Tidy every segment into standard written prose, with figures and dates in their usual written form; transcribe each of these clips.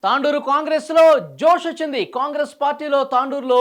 తాండూరు కాంగ్రెస్ లో జోష్ వచ్చింది. కాంగ్రెస్ పార్టీలో తాండూరులో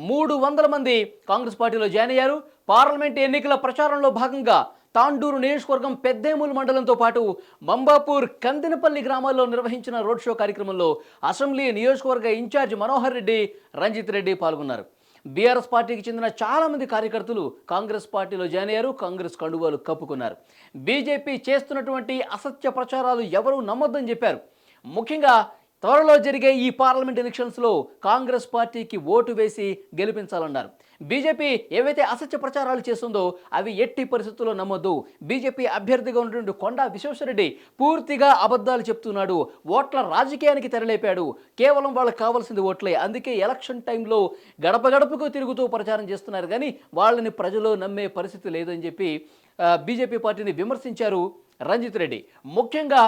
300 మంది కాంగ్రెస్ పార్టీలో జాయిన్ అయ్యారు. పార్లమెంట్ ఎన్నికల ప్రచారంలో భాగంగా తాండూరు నియోజకవర్గం పెద్దేముల్ మండలంతో పాటు మంబాపూర్, కందినపల్లి గ్రామాల్లో నిర్వహించిన రోడ్ షో కార్యక్రమంలో అసెంబ్లీ నియోజకవర్గ ఇన్ఛార్జ్ మనోహర్ రెడ్డి, రంజిత్ రెడ్డి పాల్గొన్నారు. బీఆర్ఎస్ పార్టీకి చెందిన చాలా మంది కార్యకర్తలు కాంగ్రెస్ పార్టీలో జాయిన్ అయ్యారు. కాంగ్రెస్ కండువాలు కప్పుకున్నారు. బీజేపీ చేస్తున్నటువంటి అసత్య ప్రచారాలు ఎవరూ నమ్మొద్దని చెప్పారు. ముఖ్యంగా త్వరలో జరిగే ఈ పార్లమెంట్ ఎలక్షన్స్లో కాంగ్రెస్ పార్టీకి ఓటు వేసి గెలిపించాలన్నారు. బీజేపీ ఏవైతే అసత్య ప్రచారాలు చేస్తుందో అవి ఎట్టి పరిస్థితుల్లో నమ్మొద్దు. బీజేపీ అభ్యర్థిగా ఉన్నటువంటి కొండా విశ్వేశ్వరరెడ్డి పూర్తిగా అబద్ధాలు చెప్తున్నాడు. ఓట్ల రాజకీయానికి తెరలేపాడు. కేవలం వాళ్ళకి కావాల్సింది ఓట్లే. అందుకే ఎలక్షన్ టైంలో గడప గడపకు తిరుగుతూ ప్రచారం చేస్తున్నారు, కానీ వాళ్ళని ప్రజలు నమ్మే పరిస్థితి లేదని చెప్పి బీజేపీ పార్టీని విమర్శించారు రంజిత్ రెడ్డి. ముఖ్యంగా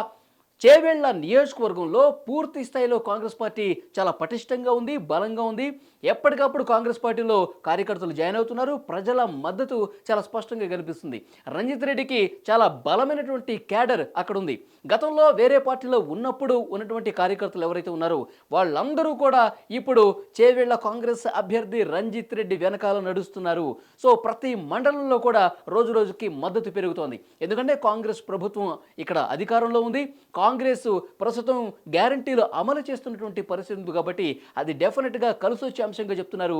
చేవెళ్ల నియోజకవర్గంలో పూర్తి స్థాయిలో కాంగ్రెస్ పార్టీ చాలా పటిష్టంగా ఉంది, బలంగా ఉంది. ఎప్పటికప్పుడు కాంగ్రెస్ పార్టీలో కార్యకర్తలు జాయిన్ అవుతున్నారు. ప్రజల మద్దతు చాలా స్పష్టంగా కనిపిస్తుంది. రంజిత్ రెడ్డికి చాలా బలమైనటువంటి క్యాడర్ అక్కడ ఉంది. గతంలో వేరే పార్టీలో ఉన్నప్పుడు ఉన్నటువంటి కార్యకర్తలు ఎవరైతే ఉన్నారో వాళ్ళందరూ కూడా ఇప్పుడు చేవెళ్ల కాంగ్రెస్ అభ్యర్థి రంజిత్ రెడ్డి వెనకాల నడుస్తున్నారు. సో ప్రతి మండలంలో కూడా రోజు రోజుకి మద్దతు పెరుగుతోంది. ఎందుకంటే కాంగ్రెస్ ప్రభుత్వం ఇక్కడ అధికారంలో ఉంది. కాంగ్రెస్ ప్రస్తుతం గ్యారంటీలు అమలు చేస్తున్నటువంటి పరిస్థితి ఉంది కాబట్టి అది డెఫినెట్గా కలిసి వచ్చే అంశంగా చెప్తున్నారు.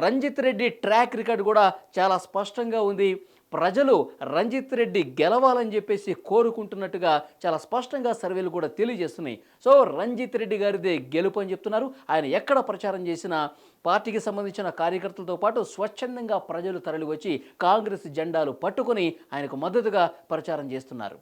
రంజిత్ రెడ్డి ట్రాక్ రికార్డు కూడా చాలా స్పష్టంగా ఉంది. ప్రజలు రంజిత్ రెడ్డి గెలవాలని చెప్పేసి కోరుకుంటున్నట్టుగా చాలా స్పష్టంగా సర్వేలు కూడా తెలియజేస్తున్నాయి. సో రంజిత్ రెడ్డి గారిదే గెలుపు అని చెప్తున్నారు. ఆయన ఎక్కడ ప్రచారం చేసినా పార్టీకి సంబంధించిన కార్యకర్తలతో పాటు స్వచ్ఛందంగా ప్రజలు తరలి వచ్చి కాంగ్రెస్ జెండాలు పట్టుకొని ఆయనకు మద్దతుగా ప్రచారం చేస్తున్నారు.